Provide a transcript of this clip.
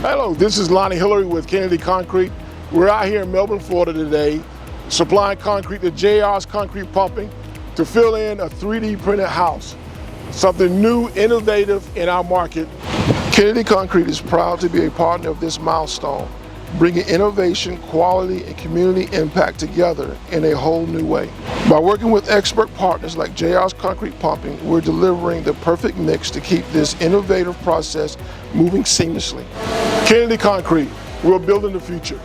Hello, this is Lonnie Hillary with Kennedy Concrete. We're out here in Melbourne, Florida today, supplying concrete to JR's Concrete Pumping to fill in a 3D printed house. Something new, innovative in our market. Kennedy Concrete is proud to be a partner of this milestone, bringing innovation, quality, and community impact together in a whole new way. By working with expert partners like JR's Concrete Pumping, we're delivering the perfect mix to keep this innovative process moving seamlessly. Kennedy Concrete, we're building the future.